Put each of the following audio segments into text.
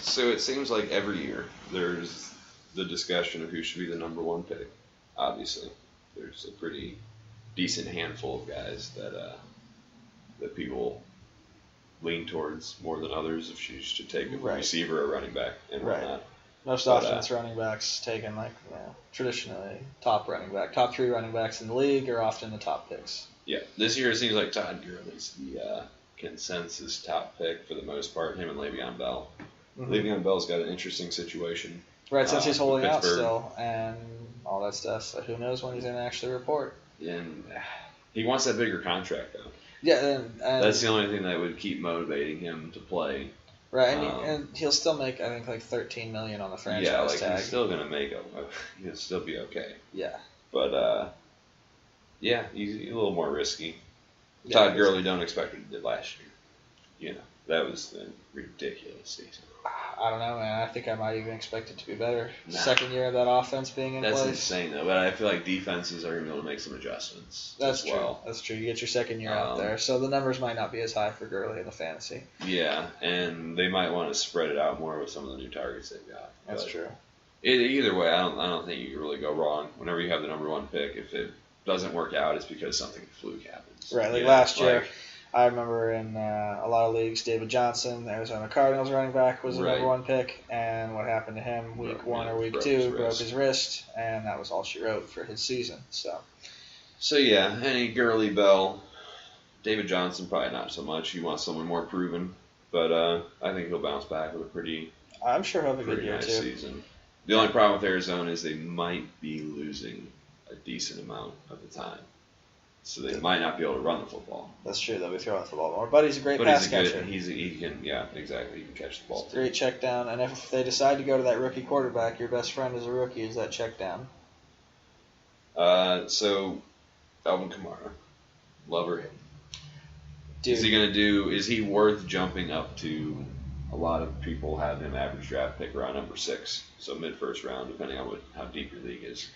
So it seems like every year there's the discussion of who should be the number one pick. Obviously, there's a pretty decent handful of guys that people lean towards more than others if you should take a receiver or running back and whatnot. Most often it's running backs taken traditionally top three running backs in the league are often the top picks. Yeah, this year it seems like Todd Gurley's the consensus top pick for the most part. Him and Le'Veon Bell. Mm-hmm. Le'Veon Bell's got an interesting situation. Right, since he's holding out still and all that stuff. So who knows when he's going to actually report? And he wants that bigger contract though. Yeah, and that's the only thing that would keep motivating him to play. Right, and he'll still make I think like $13 million on the franchise tag. He's still gonna make he'll still be okay. Yeah, but he's a little more risky. Yeah, Todd Gurley, don't expect what he did last year. That was a ridiculous season. I don't know, man. I think I might even expect it to be better. Nah. Second year of that offense being in place. That's insane, though. But I feel like defenses are going to be able to make some adjustments. That's true. That's true. You get your second year out there. So the numbers might not be as high for Gurley in the fantasy. Yeah, and they might want to spread it out more with some of the new targets they've got. That's true. Either way, I don't think you can really go wrong. Whenever you have the number one pick, if it doesn't work out, it's because something fluke happens. Right, like last year. I remember in a lot of leagues, David Johnson, the Arizona Cardinals running back, was the number one pick. And what happened to him week one or week two, broke his wrist, and that was all she wrote for his season. So yeah, any Gurley, Bell, David Johnson, probably not so much. He wants someone more proven. But I think he'll bounce back with a pretty I'm sure he'll have a good year, nice too. Season. The only problem with Arizona is they might be losing a decent amount of the time. So they might not be able to run the football. That's true. They'll be throwing the football more. But he's a great pass catcher. He can catch the ball. Great check down. And if they decide to go to that rookie quarterback, your best friend as a rookie is that check down. So Alvin Kamara, love or hate? Dude. Is he worth jumping up to? A lot of people have him average draft pick around number 6, so mid-first round, depending on how deep your league is,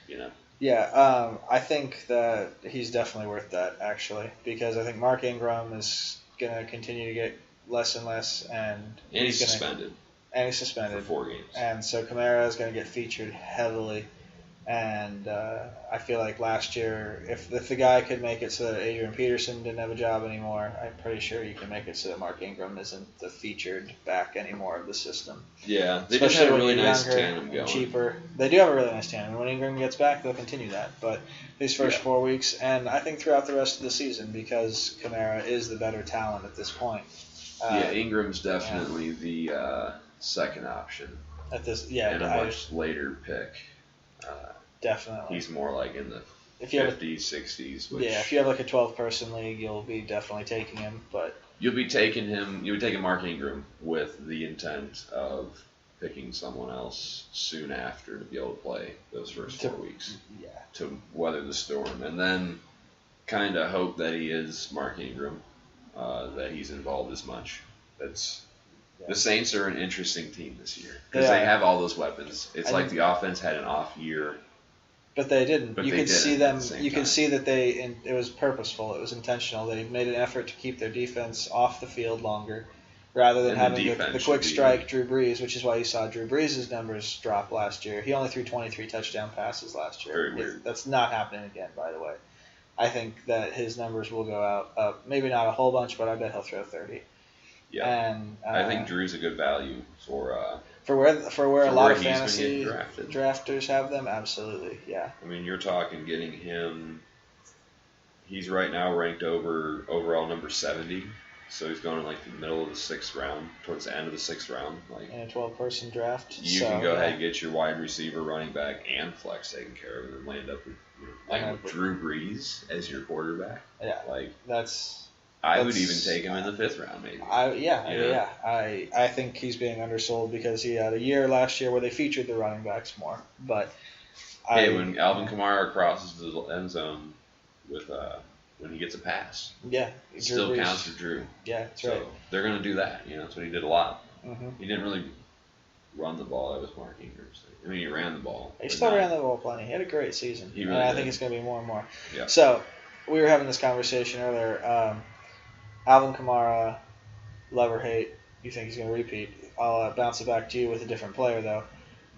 Yeah, I think that he's definitely worth that, actually, because I think Mark Ingram is going to continue to get less and less, and he's suspended. And he's suspended. For 4 games. And so Kamara is going to get featured heavily, and I feel like last year, if the guy could make it so that Adrian Peterson didn't have a job anymore, I'm pretty sure you can make it so that Mark Ingram isn't the featured back anymore of the system. Yeah, they just have a really nice tandem going. Cheaper. They do have a really nice tandem. When Ingram gets back, they'll continue that. But these first 4 weeks, and I think throughout the rest of the season, because Kamara is the better talent at this point. Ingram's definitely the second option. At this, and a much later pick. Definitely. He's more like in the 50s, 60s. If you have like a 12-person league, you'll be definitely taking him. But you'll be taking him. You would take Mark Ingram with the intent of picking someone else soon after to be able to play those first 4 weeks. Yeah. To weather the storm, and then kind of hope that he is Mark Ingram, that he's involved as much. The Saints are an interesting team this year because they have all those weapons. It's like the offense had an off year. But they didn't. You can see them. You can see that it was purposeful. It was intentional. They made an effort to keep their defense off the field longer, rather than having the quick strike Drew Brees, which is why you saw Drew Brees' numbers drop last year. He only threw 23 touchdown passes last year. Very weird. That's not happening again, by the way. I think that his numbers will go up. Maybe not a whole bunch, but I bet he'll throw 30. Yeah. And I think Drew's a good value for where a lot of fantasy drafters have them, absolutely, yeah. I mean, you're talking getting him. He's right now ranked overall number 70, so he's going in like the middle of the 6th round, towards the end of the 6th round. Like in a 12-person draft, you can go ahead and get your wide receiver, running back, and flex taken care of, and then land up with Drew Brees as your quarterback. Yeah, I would even take him in the 5th round, maybe. I think he's being undersold because he had a year last year where they featured the running backs more. But when Alvin Kamara crosses the end zone with when he gets a pass, it still counts for Drew. Yeah, that's right. So they're going to do that. That's what he did a lot. Mm-hmm. He didn't really run the ball. That was Mark Ingram's thing. I mean, he ran the ball. He still ran the ball plenty. He had a great season. He really did. I think it's going to be more and more. Yeah. So we were having this conversation earlier. Alvin Kamara, love or hate, you think he's going to repeat? I'll bounce it back to you with a different player though.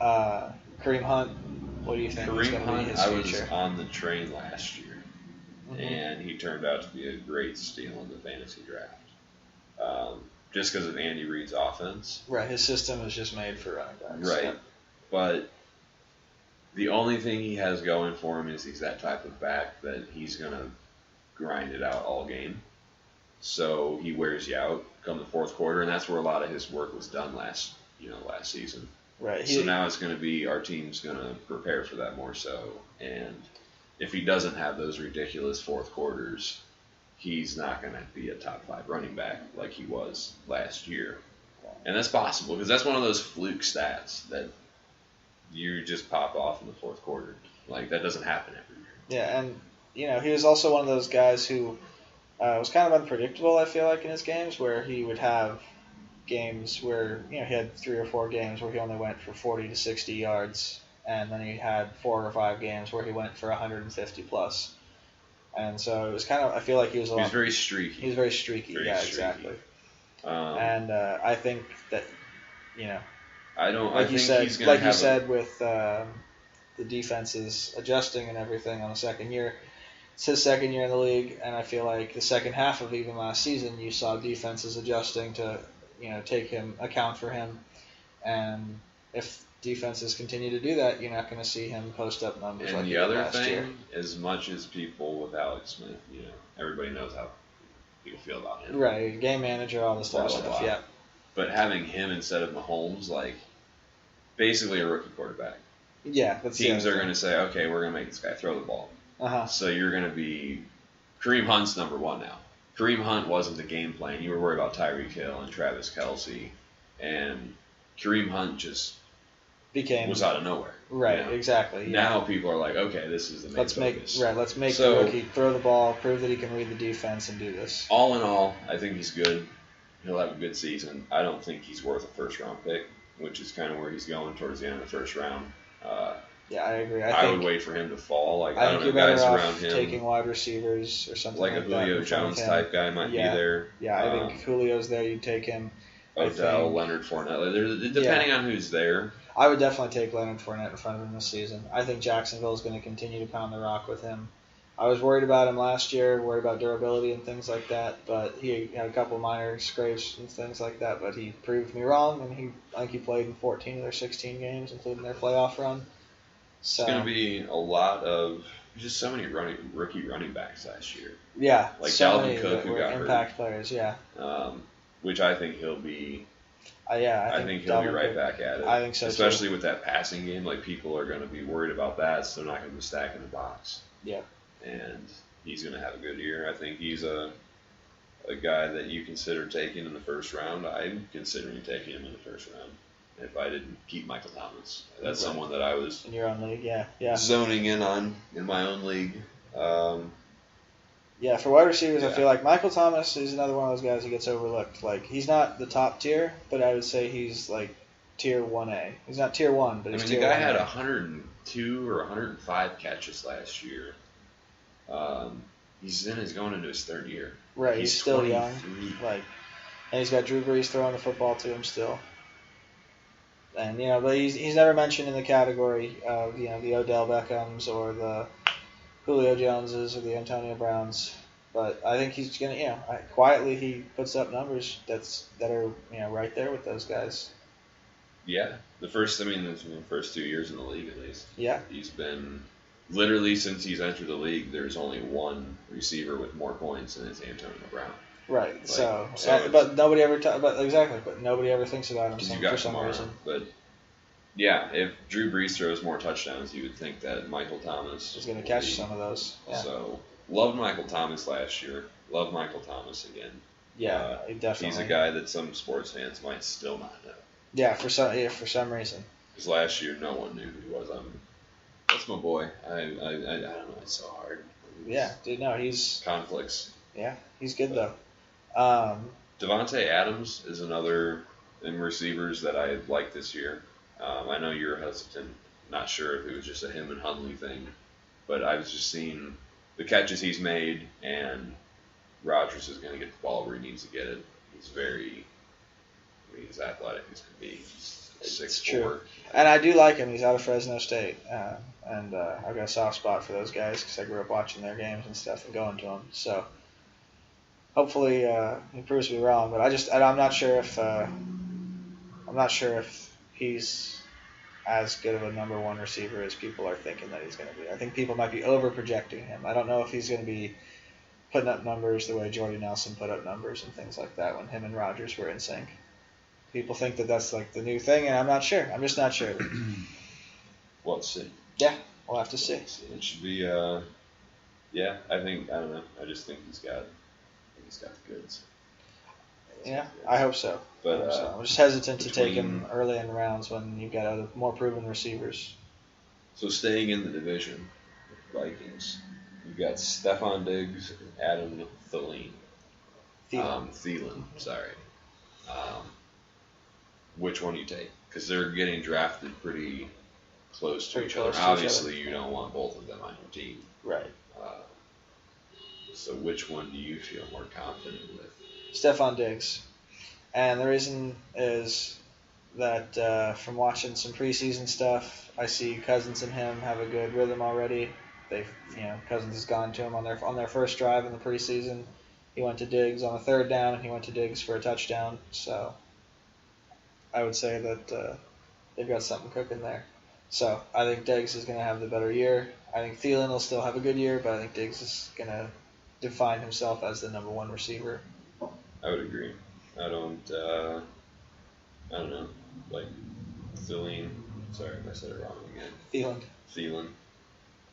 Kareem Hunt. What do you think? Kareem Hunt, I was on the train last year, and he turned out to be a great steal in the fantasy draft. Just because of Andy Reid's offense. Right, his system is just made for running backs. Right, yeah. But the only thing he has going for him is he's that type of back that he's going to grind it out all game. So he wears you out come the fourth quarter, and that's where a lot of his work was done last season. Right. So now it's going to be our team's going to prepare for that more so. And if he doesn't have those ridiculous fourth quarters, he's not going to be a top 5 running back like he was last year. And that's possible because that's one of those fluke stats that you just pop off in the fourth quarter. Like, that doesn't happen every year. Yeah, and, he was also one of those guys who was kind of unpredictable, I feel like, in his games, where he would have games where, he had 3 or 4 games where he only went for 40 to 60 yards, and then he had 4 or 5 games where he went for 150 plus. And so it was kind of, I feel like he was very streaky. He was very streaky, exactly. And I think that, like you said, with the defenses adjusting and everything on the second year, it's his second year in the league, and I feel like the second half of even last season, you saw defenses adjusting to, account for him. And if defenses continue to do that, you're not going to see him post up numbers like he did last year. And the other thing, as much as people with Alex Smith, everybody knows how people feel about him. Right, game manager, all this stuff, yeah. But having him instead of Mahomes, like, basically a rookie quarterback. Yeah, teams are going to say, okay, we're going to make this guy throw the ball. So you're going to be Kareem Hunt's number 1 now. Kareem Hunt wasn't the game plan. You were worried about Tyreek Hill and Travis Kelce, and Kareem Hunt just was out of nowhere. Right, exactly. Yeah. Now people are like, okay, this is the main focus. Let's make the rookie throw the ball, prove that he can read the defense, and do this. All in all, I think he's good. He'll have a good season. I don't think he's worth a first-round pick, which is kind of where he's going towards the end of the first round. Yeah, I agree. I would wait for him to fall. Like, I don't think know, you're guys better around off him. taking wide receivers or something like that. Like a Julio Jones type guy might be there. Yeah, I think Julio's there. You'd take him. Odell, Leonard Fournette. Depending on who's there. I would definitely take Leonard Fournette in front of him this season. I think Jacksonville is going to continue to pound the rock with him. I was worried about him last year, worried about durability and things like that, but he had a couple minor scrapes and things like that, but he proved me wrong, and I think he played in 14 of their 16 games, including their playoff run. So, it's going to be a lot of just so many rookie running backs last year. Yeah, like so Dalvin Cook, who got impact players. Yeah, which I think he'll be. I think he'll be right back at it. I think so, especially with that passing game. Like, people are going to be worried about that, so they're not going to be stacking the box. Yeah, and he's going to have a good year. I think he's a guy that you consider taking in the first round. I'm considering taking him in the first round. If I didn't keep Michael Thomas, that's someone that I was in your own league, yeah, zoning in on in my own league. Yeah, for wide receivers, I feel like Michael Thomas is another one of those guys who gets overlooked. Like, he's not the top tier, but I would say he's like tier 1A. He's not tier 1, but he's tier 1A. The guy had 102 or 105 catches last year. He's going into his third year. Right, he's still 23. Young. Like, and he's got Drew Brees throwing the football to him still. And, but he's never mentioned in the category of, the Odell Beckhams or the Julio Joneses or the Antonio Browns. But I think he's going to, quietly he puts up numbers that are, right there with those guys. Yeah. The first 2 years in the league at least. Yeah. He's been, literally since he's entered the league, there's only one receiver with more points, and it's Antonio Brown. Right. But nobody ever but nobody ever thinks about him for some reason. But yeah, if Drew Brees throws more touchdowns, you would think that Michael Thomas is going to catch some of those. Yeah. So loved Michael Thomas last year. Love Michael Thomas again. Yeah, definitely. He's a guy that some sports fans might still not know. Yeah, for some reason. Because last year no one knew who he was. That's my boy. I don't know. It's so hard. Yeah, dude. No, he's conflicts. Yeah, he's good though. Devontae Adams is another in receivers that I like this year. I know you're hesitant, not sure if it was just a him and Hundley thing, but I was just seeing the catches he's made, and Rodgers is going to get the ball where he needs to get it. I mean, he's athletic. He's going to be 6'4". True. And I do like him. He's out of Fresno State. And I've got a soft spot for those guys because I grew up watching their games and stuff and going to them. So hopefully he proves me wrong. But I'm not sure if he's as good of a number one receiver as people are thinking that he's going to be. I think people might be over projecting him. I don't know if he's going to be putting up numbers the way Jordy Nelson put up numbers and things like that when him and Rodgers were in sync. People think that that's like the new thing, and I'm not sure. I'm just not sure. Well, let's see. Yeah, we'll have to see. It should be, I don't know. I just think he's got the goods. Yeah, I hope so. But I'm just hesitant to take him early in rounds when you've got other more proven receivers. So staying in the division, Vikings, you've got Stephon Diggs and Adam Thielen. Thielen, sorry. Which one do you take? Because they're getting drafted pretty close to each other. Obviously, you don't want both of them on your team. Right. So which one do you feel more confident with? Stephon Diggs. And the reason is that from watching some preseason stuff, I see Cousins and him have a good rhythm already. Cousins has gone to him on their first drive in the preseason. He went to Diggs on a third down, and he went to Diggs for a touchdown. So I would say that they've got something cooking there. So I think Diggs is going to have the better year. I think Thielen will still have a good year, but I think Diggs is going to define himself as the number one receiver. I would agree. I don't know. Like Thielen. Sorry if I said it wrong again. Thielen.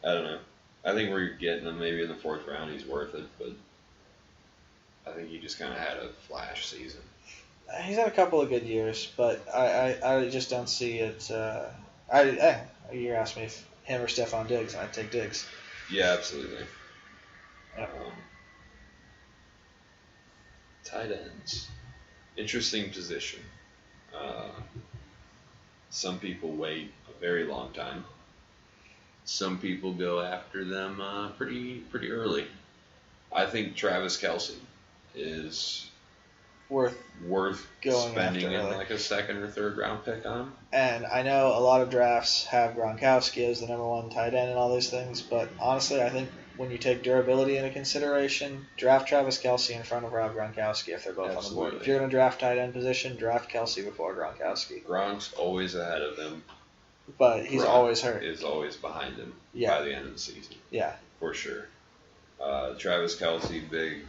I don't know. I think we're getting him maybe in the 4th round. He's worth it, but I think he just kind of had a flash season. He's had a couple of good years, but I just don't see it. You asked me if him or Stephon Diggs, and I'd take Diggs. Yeah, absolutely. Yep. Tight ends. Interesting position. Some people wait a very long time. Some people go after them pretty early. I think Travis Kelce is worth going spending after in like a 2nd or 3rd round pick on. And I know a lot of drafts have Gronkowski as the number one tight end and all these things, but honestly, I think when you take durability into consideration, draft Travis Kelce in front of Rob Gronkowski if they're both on the board. If you're going to draft tight end position, draft Kelce before Gronkowski. Gronk's always ahead of him. But he's always hurt. Is always behind him by the end of the season. Yeah. For sure. Travis Kelce, big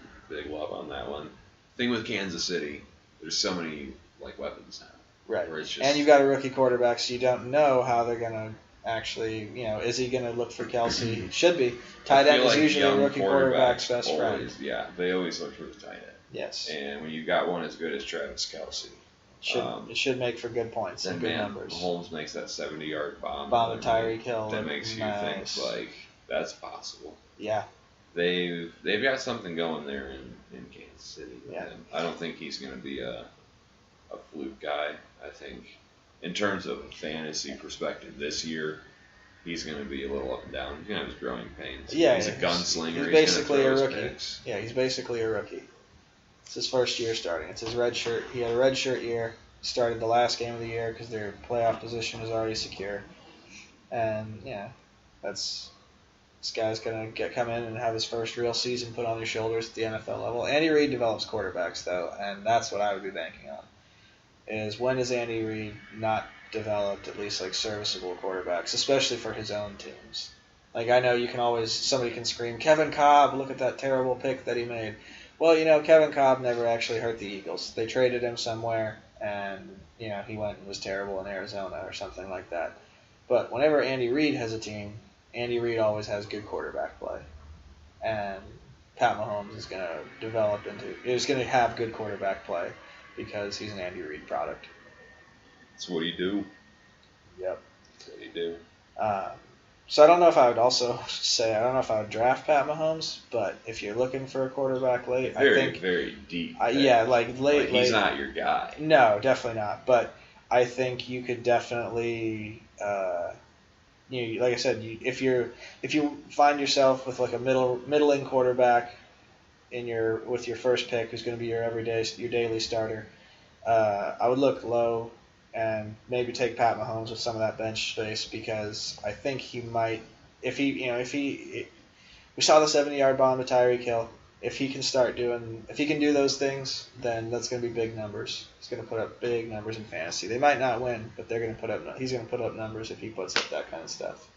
love on that one. Thing with Kansas City, there's so many weapons now. Right. And you've got a rookie quarterback, so you don't know how they're going to actually, is he going to look for Kelce? Should be. Tight end is usually a rookie quarterback's best friend. Yeah, they always look for the tight end. Yes. And when you've got one as good as Travis Kelce, it should make for good points and good numbers. Mahomes makes that 70-yard bomb to Tyreek Hill. That makes you think that's possible. Yeah. They've got something going there in Kansas City. Yeah. I don't think he's going to be a fluke guy. I think in terms of a fantasy perspective this year, he's going to be a little up and down. He's going to have his growing pains. Yeah, he's a gunslinger. He's basically a rookie. Yeah, he's basically a rookie. It's his first year starting. It's his red shirt. He had a red shirt year. Started the last game of the year because their playoff position was already secure. And this guy's gonna come in and have his first real season put on his shoulders at the NFL level. Andy Reid develops quarterbacks though, and that's what I would be banking on. Is when has Andy Reid not developed at least serviceable quarterbacks, especially for his own teams? I know you can always somebody can scream Kevin Kolb, look at that terrible pick that he made. Well, Kevin Kolb never actually hurt the Eagles. They traded him somewhere, and he went and was terrible in Arizona or something like that. But whenever Andy Reid has a team, Andy Reid always has good quarterback play, and Pat Mahomes is going to have good quarterback play because he's an Andy Reid product. That's what you do. Yep. That's what you do. So I don't know if I would draft Pat Mahomes, but if you're looking for a quarterback late, I think very deep. Late. He's not your guy. No, definitely not. But I think you could definitely, like I said, if you find yourself with a middling quarterback with your first pick, who's going to be your daily starter, I would look low and maybe take Pat Mahomes with some of that bench space because I think he might, if we saw the 70-yard bomb to Tyreek Hill. If he can do those things, then that's going to be big numbers. He's going to put up big numbers in fantasy. They might not win, but he's going to put up numbers if he puts up that kind of stuff.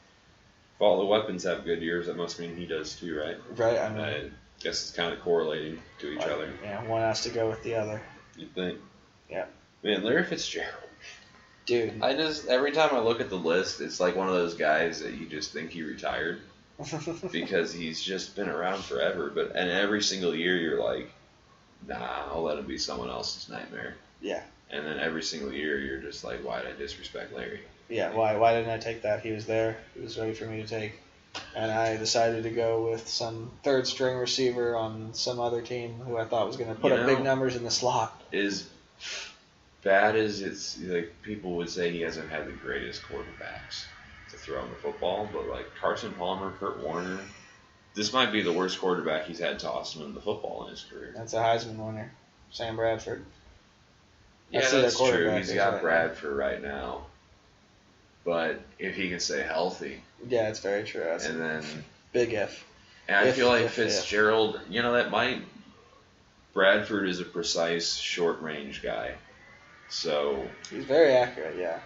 If all the weapons have good years, that must mean he does too, right? Right. I guess it's kind of correlating to each other. Yeah, one has to go with the other. You think? Yeah. Man, Larry Fitzgerald. Dude. Every time I look at the list, it's like one of those guys that you just think he retired. Because he's just been around forever, and every single year you're like, nah, I'll let him be someone else's nightmare. Yeah. And then every single year you're just like, why did I disrespect Larry? Yeah, why didn't I take that? He was there. He was ready for me to take. And I decided to go with some third-string receiver on some other team who I thought was going to put up big numbers in the slot. As bad as it's, like, people would say he hasn't had the greatest quarterbacks to throw him the football, but like Carson Palmer, Kurt Warner, this might be the worst quarterback he's had tossing him the football in his career. That's a Heisman winner, Sam Bradford. That's true. He's got Bradford right now, but if he can stay healthy, yeah, it's very true. That's and then big if. And I feel like Fitzgerald, that might. Bradford is a precise short range guy, so he's very accurate. Yeah.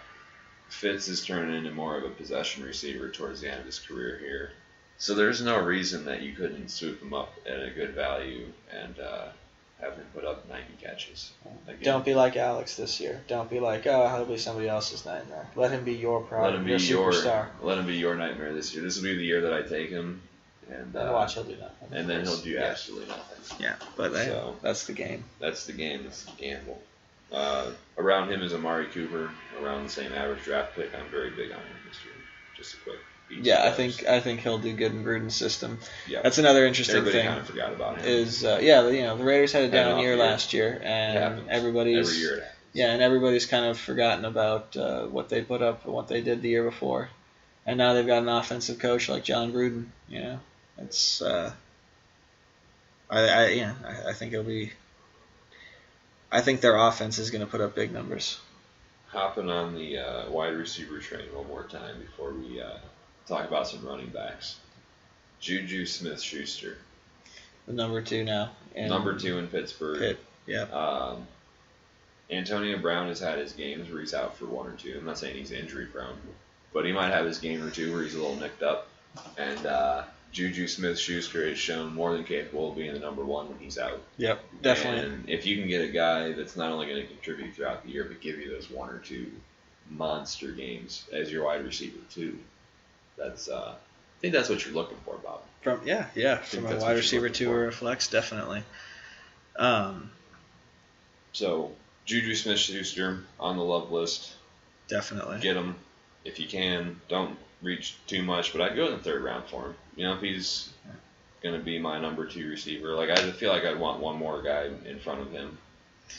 Fitz is turning into more of a possession receiver towards the end of his career here. So there's no reason that you couldn't swoop him up at a good value and have him put up 90 catches. Again. Don't be like Alex this year. Don't be like, he'll be somebody else's nightmare. Let him be your problem, your superstar. Let him be your nightmare this year. This will be the year that I take him. And watch, he'll do nothing. And then he'll do absolutely nothing. Yeah, but that's the game. That's the game. That's the gamble. Around him is Amari Cooper, around the same average draft pick. I'm very big on him this year. Just a quick. Yeah, I think he'll do good in Gruden's system. Yeah, that's another interesting Everybody thing. Kind of forgot about him. Is the Raiders had a down year last year, and everybody's every year. And everybody's kind of forgotten about what they put up and what they did the year before, and now they've got an offensive coach like John Gruden. It's I think it'll be. I think their offense is going to put up big numbers. Hopping on the wide receiver train one more time before we talk about some running backs. Juju Smith-Schuster. The number 2 now. Number 2 in Pittsburgh. Yeah. Antonio Brown has had his games where he's out for 1 or 2. I'm not saying he's injury prone, but he might have his game or 2 where he's a little nicked up. And Juju Smith-Schuster has shown more than capable of being the number 1 when he's out. Yep, definitely. And if you can get a guy that's not only going to contribute throughout the year, but give you those 1 or 2 monster games as your wide receiver too, that's I think that's what you're looking for, Bob. From a wide receiver 2 or a flex, definitely. So Juju Smith-Schuster on the love list. Definitely. Get him if you can. Don't reach too much, but I'd go in the 3rd round for him. If he's going to be my number 2 receiver, like I feel like I'd want one more guy in front of him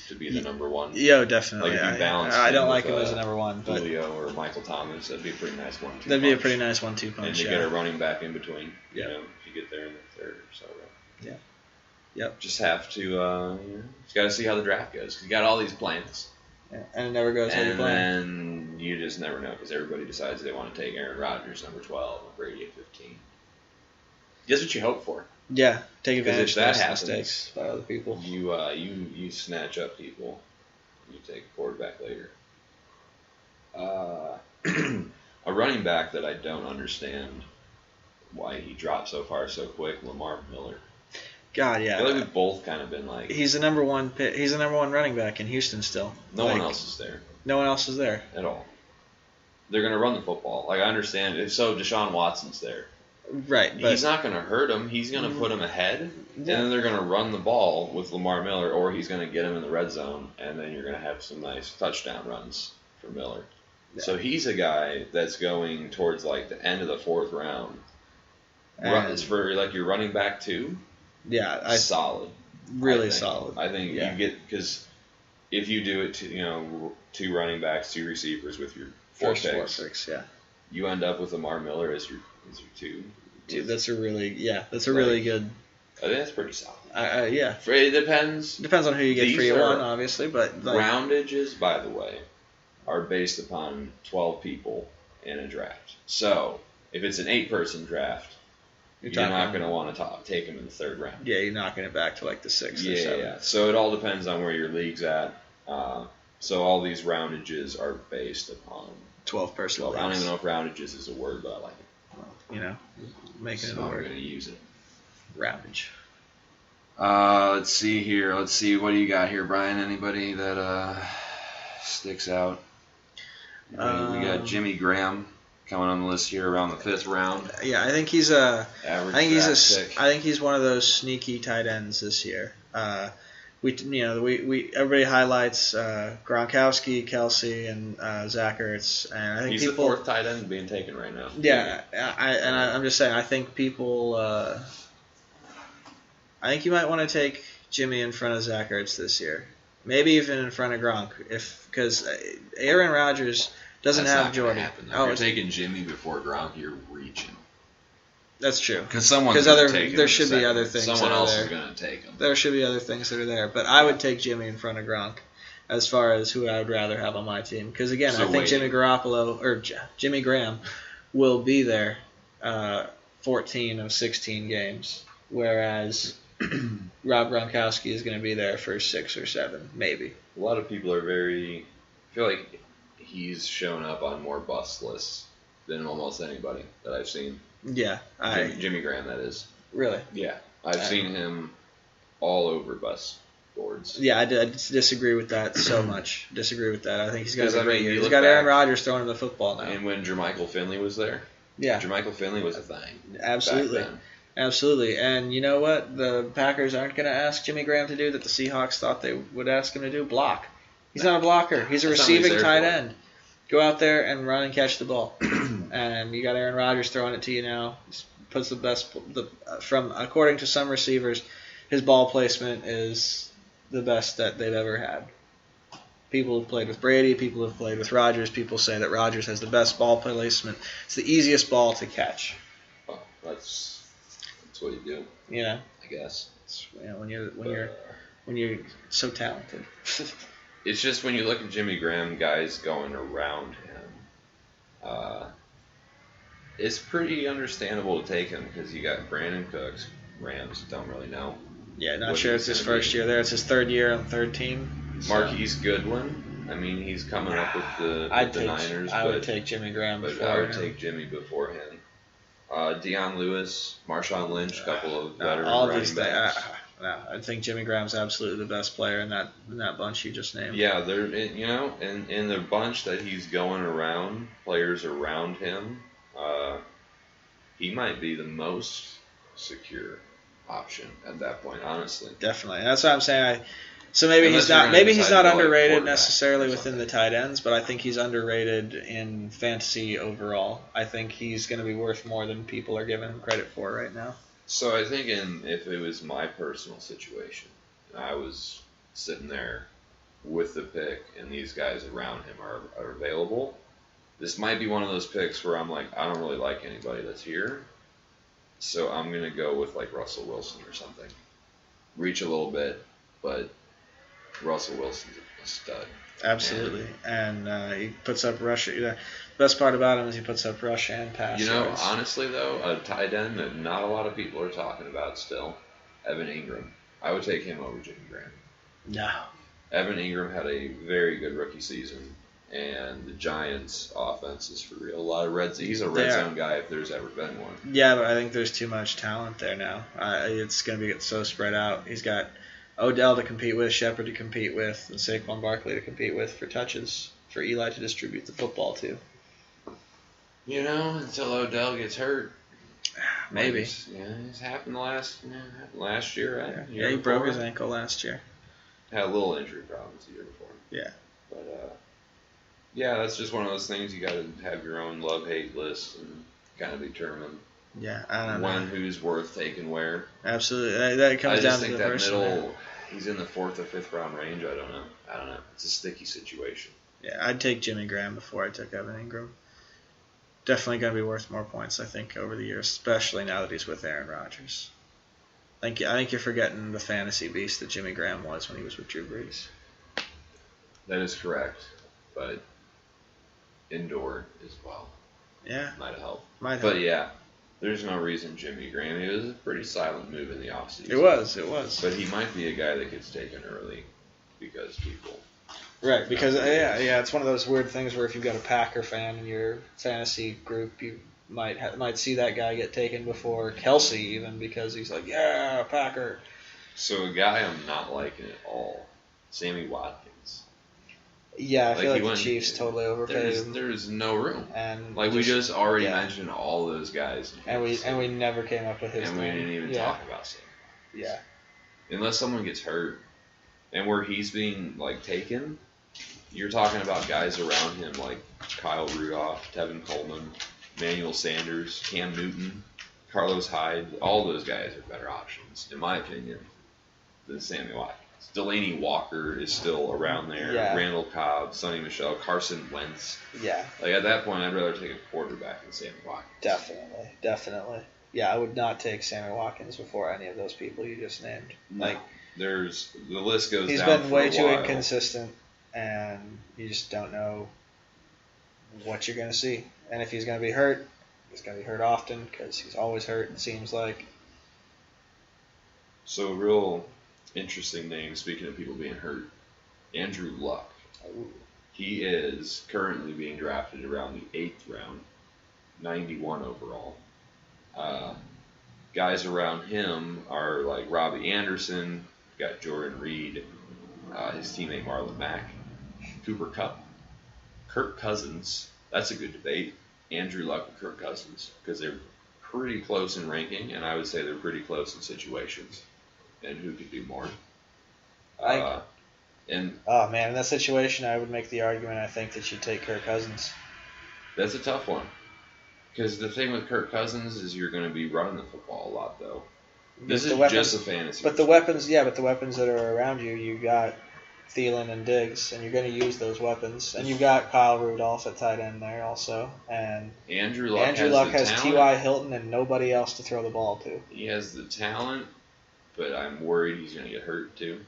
to be the number 1. Yeah, definitely. Like if you balance I don't like him as a number 1, but Julio or Michael Thomas, that'd be a pretty nice 1-2. That'd be a pretty nice 1-2 punch. And you get a running back in between. Yeah. If you get there in the 3rd or so. Yeah. Yep. Just have to. Just got to see how the draft goes. 'Cause you got all these plans. Yeah. And it never goes how you plan. And then you just never know because everybody decides they want to take Aaron Rodgers number 12 and Brady at 15. That's what you hope for. Yeah, take advantage of those happens, mistakes by other people. You snatch up people. You take a quarterback later. A running back that I don't understand why he dropped so far so quick, Lamar Miller. God, yeah. I feel like we've both kind of been like. He's the number 1 He's the number 1 running back in Houston still. No one else is there. No one else is there at all. They're going to run the football. Like I understand. If so, Deshaun Watson's there. Right, but he's not going to hurt him. He's going to put him ahead, and then they're going to run the ball with Lamar Miller, or he's going to get him in the red zone, and then you're going to have some nice touchdown runs for Miller. Yeah. So he's a guy that's going towards like the end of the 4th round. Runs for like your running back too. Yeah, solid. Really solid. I think you get because if you do it to 2 running backs, 2 receivers with your 4 picks, yeah, you end up with Lamar Miller as your 2. Dude, that's a really good. I think that's pretty solid. Yeah. It depends. Depends on who you get for year one, obviously, but roundages, by the way, are based upon 12 people in a draft. So if it's an 8-person draft, you're not going to want to take them in the 3rd round. Yeah, you're knocking it back to like the 6th or 7th. Yeah. So it all depends on where your league's at. So all these roundages are based upon 12-person leagues. I don't even know if roundages is a word, but I like it. Well, making it a word. I'm going to use it. Roundage. Let's see here. Let's see. What do you got here, Brian? Anybody that sticks out? We got Jimmy Graham coming on the list here around the 5th round. Yeah, I think he's a. Average I think he's one of those sneaky tight ends this year. Everybody highlights Gronkowski, Kelsey, and Zach Ertz, and I think he's the 4th tight end being taken right now. Yeah, I'm just saying. I think people. I think you might want to take Jimmy in front of Zach Ertz this year, maybe even in front of Gronk, because Aaron Rodgers doesn't have Jordan. If you're taking Jimmy before Gronk, you're reaching. That's true. Because there should be other things. Someone else is going to take him. There should be other things that are there, but I would take Jimmy in front of Gronk as far as who I would rather have on my team. Because again, I think Jimmy Graham will be there 14 of 16 games, whereas Rob Gronkowski is going to be there for 6 or 7, maybe. A lot of people I feel like he's shown up on more bust lists than almost anybody that I've seen. Yeah. Jimmy Graham, that is. Really? Yeah. I've seen him all over bus boards. Yeah, I disagree with that so much. I think he's got a great year. He's got Aaron Rodgers throwing him the football now. And when Jermichael Finley was there? Yeah. Jermichael Finley was a thing. Absolutely. Absolutely. And you know what? The Packers aren't going to ask Jimmy Graham to do that the Seahawks thought they would ask him to do? Block. He's not a blocker. He's a receiving tight end. Go out there and run and catch the ball. And you got Aaron Rodgers throwing it to you now. He puts according to some receivers, his ball placement is the best that they've ever had. People have played with Brady. People have played with Rodgers. People say that Rodgers has the best ball placement. It's the easiest ball to catch. Well, that's what you do. Yeah, I guess. When you're so talented. It's just when you look at Jimmy Graham, guys going around him, it's pretty understandable to take him because you got Brandon Cooks. Rams don't really know. Yeah, not sure it's his first year there. It's his 3rd year on the 3rd team. So. Marquise Goodwin. I mean, he's coming up with the Niners. I would take Jimmy Graham before him. I would take Jimmy before him. Deion Lewis, Marshawn Lynch, a couple of veteran running backs. I think Jimmy Graham's absolutely the best player in that bunch you just named. Yeah, they're in the bunch that he's going around, players around him, he might be the most secure option at that point, honestly. Definitely. And that's what I'm saying. So maybe he's not underrated necessarily within the tight ends, but I think he's underrated in fantasy overall. I think he's going to be worth more than people are giving him credit for right now. So I think if it was my personal situation, and I was sitting there with the pick and these guys around him are available, this might be one of those picks where I'm like, I don't really like anybody that's here, so I'm going to go with like Russell Wilson or something. Reach a little bit, but Russell Wilson's a stud. Absolutely. And he puts up rush. The best part about him is he puts up rush and pass. Honestly, though, a tight end that not a lot of people are talking about still, Evan Ingram. I would take him over Jimmy Graham. No. Evan Ingram had a very good rookie season, and the Giants' offense is for real. He's a red zone guy if there's ever been one. Yeah, but I think there's too much talent there now. It's going to be so spread out. He's got Odell to compete with, Shepard to compete with, and Saquon Barkley to compete with for touches, for Eli to distribute the football to. Until Odell gets hurt. Maybe. It's happened last year, right? Yeah, he broke his ankle last year. Had a little injury problems the year before. Yeah. But, that's just one of those things you got to have your own love-hate list and kind of determine I don't know. Who's worth taking where. Absolutely. That comes down to the person. Middle, he's in the 4th or 5th round range. I don't know. It's a sticky situation. Yeah, I'd take Jimmy Graham before I took Evan Ingram. Definitely going to be worth more points, I think, over the years, especially now that he's with Aaron Rodgers. I think you're forgetting the fantasy beast that Jimmy Graham was when he was with Drew Brees. That is correct, but indoor as well. Yeah. Might have helped. But yeah, there's no reason Jimmy Graham. It was a pretty silent move in the offseason. It was. But he might be a guy that gets taken early because people. Right, because it's one of those weird things where if you've got a Packer fan in your fantasy group, you might see that guy get taken before Kelsey even because he's like, yeah, Packer. So a guy I'm not liking at all, Sammy Watkins. Yeah, I feel like the Chiefs totally overpaid him. There's no room. And we just already mentioned all those guys. And we never came up with his name. And we didn't even talk about Sammy. Yeah. Unless someone gets hurt, and where he's being taken, you're talking about guys around him like Kyle Rudolph, Tevin Coleman, Emmanuel Sanders, Cam Newton, Carlos Hyde. All those guys are better options, in my opinion, than Sammy Watkins. Delaney Walker is still around there. Yeah. Randall Cobb, Sonny Michel, Carson Wentz. Yeah. At that point, I'd rather take a quarterback than Sammy Watkins. Definitely. Yeah, I would not take Sammy Watkins before any of those people you just named. No. The list goes down. He's been way too inconsistent, and you just don't know what you're going to see. And if he's going to be hurt, he's going to be hurt often because he's always hurt, it seems like. So, real interesting name, speaking of people being hurt, Andrew Luck. Ooh. He is currently being drafted around the 8th round, 91 overall. Guys around him are like Robbie Anderson, got Jordan Reed, his teammate Marlon Mack, Cooper Kupp, Kirk Cousins. That's a good debate. Andrew Luck and Kirk Cousins, because they're pretty close in ranking, and I would say they're pretty close in situations. And who could do more? Oh man, in that situation, I would make the argument. I think that you take Kirk Cousins. That's a tough one, because the thing with Kirk Cousins is you're going to be running the football a lot, though. This is just a fantasy. But the weapons that are around you, you got Thielen and Diggs, and you're going to use those weapons. And you've got Kyle Rudolph at tight end there also. And Andrew Luck has T.Y. Hilton and nobody else to throw the ball to. He has the talent, but I'm worried he's going to get hurt too,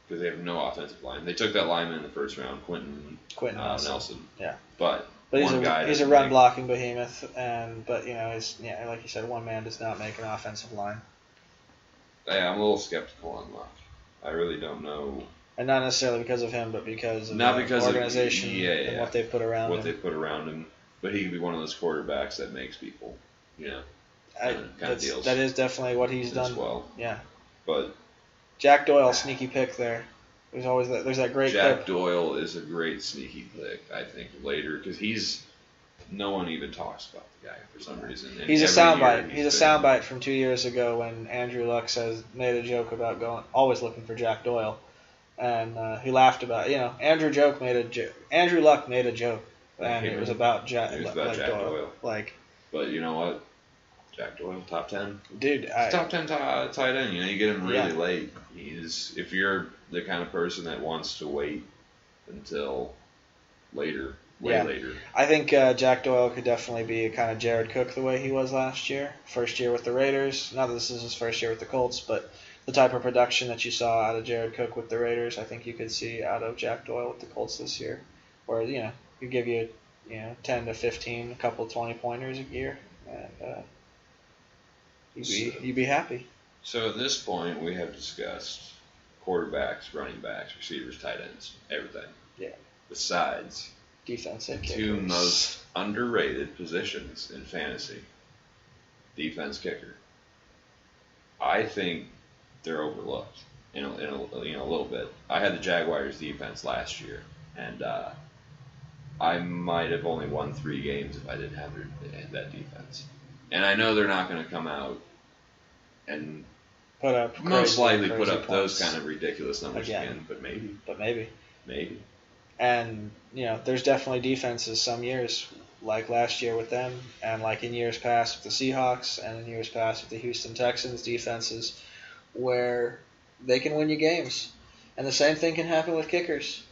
because they have no offensive line. They took that lineman in the first round, Quentin Nelson. Yeah. But he's a run blocking behemoth, but like you said, one man does not make an offensive line. Yeah, I'm a little skeptical on Luck. I really don't know. And not necessarily because of him, but because of the organization and what they put around him. But he could be one of those quarterbacks that makes people, kind of deals. That is definitely what he's done. Well. Yeah. But Jack Doyle, sneaky pick there. There's that great Jack Doyle is a great sneaky pick, I think, later, because no one even talks about the guy for some reason. And he's a soundbite. He's a soundbite from 2 years ago when Andrew Luck made a joke about always looking for Jack Doyle, and he laughed about Andrew Luck made a joke, and it was about Jack Doyle. But you know what? Jack Doyle, top 10. Dude, top 10 tight end. You get him really late. If you're the kind of person that wants to wait until later, later. I think Jack Doyle could definitely be a kind of Jared Cook the way he was last year. First year with the Raiders. Not that this is his first year with the Colts, but the type of production that you saw out of Jared Cook with the Raiders, I think you could see out of Jack Doyle with the Colts this year. Where, he give you 10 to 15, a couple 20-pointers a year, and you'd be happy. So at this point, we have discussed quarterbacks, running backs, receivers, tight ends, everything. Yeah. Besides defense and kickers. Two most underrated positions in fantasy. Defense, kicker. I think they're overlooked in a little bit. I had the Jaguars defense last year, and I might have only won 3 games if I didn't have that defense. And I know they're not going to come out and most likely put up those kind of ridiculous numbers again, but maybe. And there's definitely defenses some years, like last year with them, and like in years past with the Seahawks, and in years past with the Houston Texans, defenses where they can win you games, and the same thing can happen with kickers.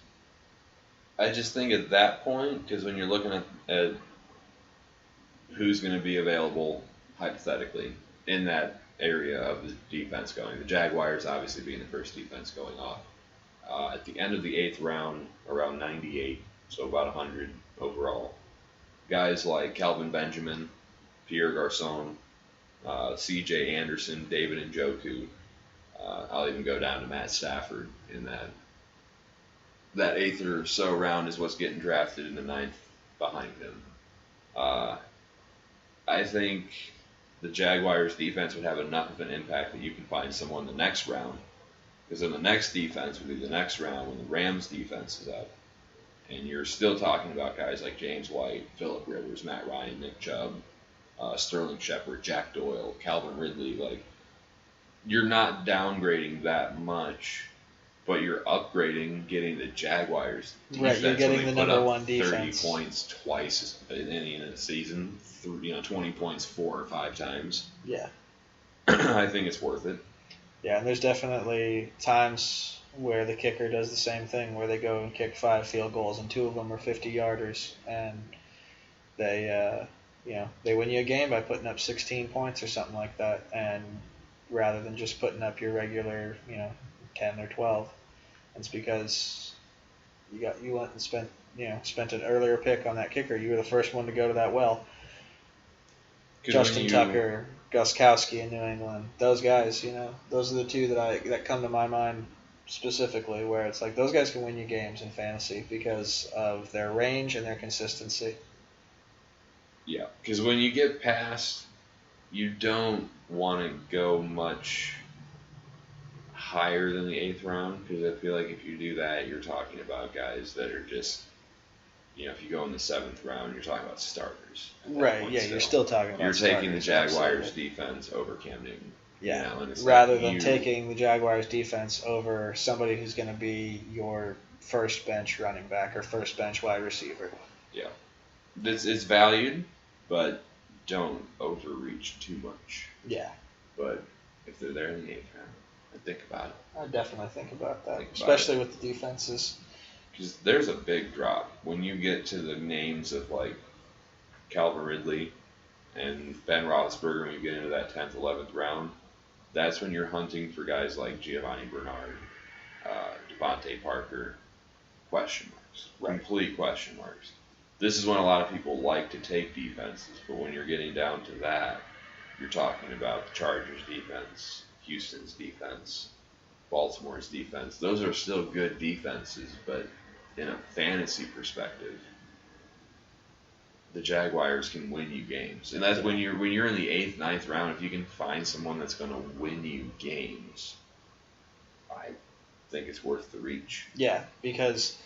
I just think at that point, because when you're looking at who's going to be available hypothetically in that area of the defense going. The Jaguars obviously being the first defense going off. At the end of the 8th round, around 98, so about 100 overall, guys like Calvin Benjamin, Pierre Garçon, C.J. Anderson, David Njoku. I'll even go down to Matt Stafford in that 8th or so round is what's getting drafted in the 9th behind him. I think the Jaguars' defense would have enough of an impact that you can find someone the next round. Because then the next defense would be the next round when the Rams' defense is up. And you're still talking about guys like James White, Phillip Rivers, Matt Ryan, Nick Chubb, Sterling Shepard, Jack Doyle, Calvin Ridley. Like, you're not downgrading that much, but you're upgrading getting the Jaguars defense. Right, you're getting the number one defense. 30 points twice in a season, 20 points 4 or 5 times. Yeah. I think it's worth it. Yeah, and there's definitely times where the kicker does the same thing, where they go and kick 5 field goals, and 2 of them are 50-yarders, and they win you a game by putting up 16 points or something like that, and rather than just putting up your regular, 10 or 12. It's because you went and spent an earlier pick on that kicker. You were the first one to go to that well. Justin Tucker, Gostkowski in New England, those guys, those are the 2 that come to my mind specifically, where it's like those guys can win you games in fantasy because of their range and their consistency. Yeah, because when you get past, you don't want to go much higher than the 8th round, because I feel like if you do that, you're talking about guys that are just, if you go in the 7th round, you're talking about starters. Right, yeah, you're still talking about starters. You're taking the Jaguars' defense over Cam Newton. Yeah, rather than taking the Jaguars' defense over somebody who's going to be your first bench running back or first bench wide receiver. Yeah, it's valued, but don't overreach too much. Yeah. But if they're there in the 8th round, I'd think about it. I'd definitely think about that, especially with the defenses. Because there's a big drop when you get to the names of like Calvin Ridley and Ben Roethlisberger. When you get into that 10th, 11th round, that's when you're hunting for guys like Giovanni Bernard, Devontae Parker, question marks, complete question marks. This is when a lot of people like to take defenses, but when you're getting down to that, you're talking about the Chargers' defense, Houston's defense, Baltimore's defense. Those are still good defenses, but in a fantasy perspective, the Jaguars can win you games. And that's when you're in the 8th, 9th round, if you can find someone that's going to win you games, I think it's worth the reach. Yeah, because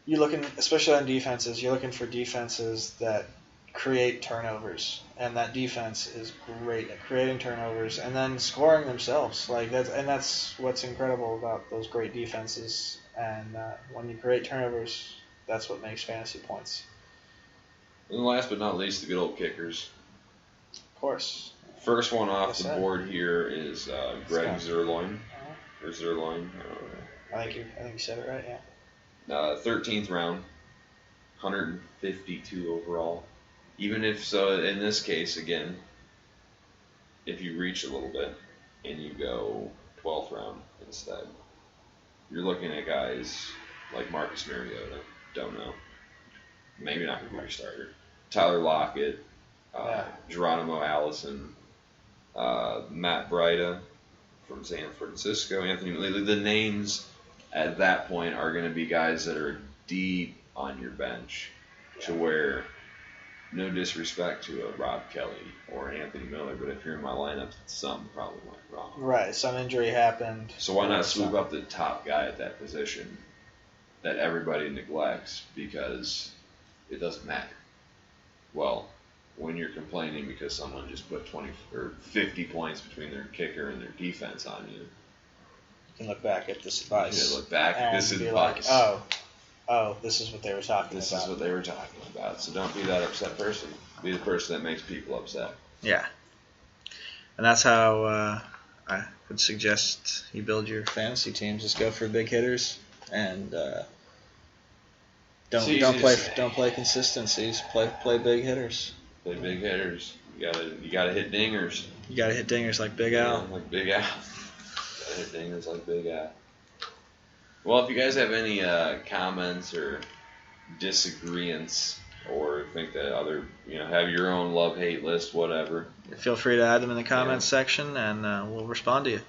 you're looking, especially on defenses, you're looking for defenses that create turnovers, and that defense is great at creating turnovers and then scoring themselves. That's what's incredible about those great defenses. And when you create turnovers, that's what makes fantasy points. And last but not least, the good old kickers. Of course. First one off the board here is Greg Zuerlein. Or Zuerlein. I think you said it right, yeah. 13th round, 152 overall. Even if so, in this case, again, if you reach a little bit and you go 12th round instead, you're looking at guys like Marcus Mariota. Don't know. Maybe not going to be your starter. Tyler Lockett, Geronimo Allison, Matt Breida from San Francisco, Anthony Lee. The names at that point are going to be guys that are deep on your bench, to where, no disrespect to a Rob Kelly or an Anthony Miller, but if you're in my lineup, something probably went wrong. Right, some injury happened. So why not swoop up the top guy at that position that everybody neglects because it doesn't matter? Well, when you're complaining because someone just put 20 or 50 points between their kicker and their defense on you, you can look back at this advice. You look back at this advice. Like, oh, this is what they were talking about. This is what they were talking about. So don't be that upset person. Be the person that makes people upset. Yeah. And that's how I would suggest you build your fantasy teams. Just go for big hitters and don't play consistencies. Play big hitters. Play big hitters. You gotta hit dingers. You gotta hit dingers like Big Al. Like Big Al. Gotta hit dingers like Big Al. Well, if you guys have any comments or disagreements, or think that other, have your own love-hate list, whatever, feel free to add them in the comments section, and we'll respond to you.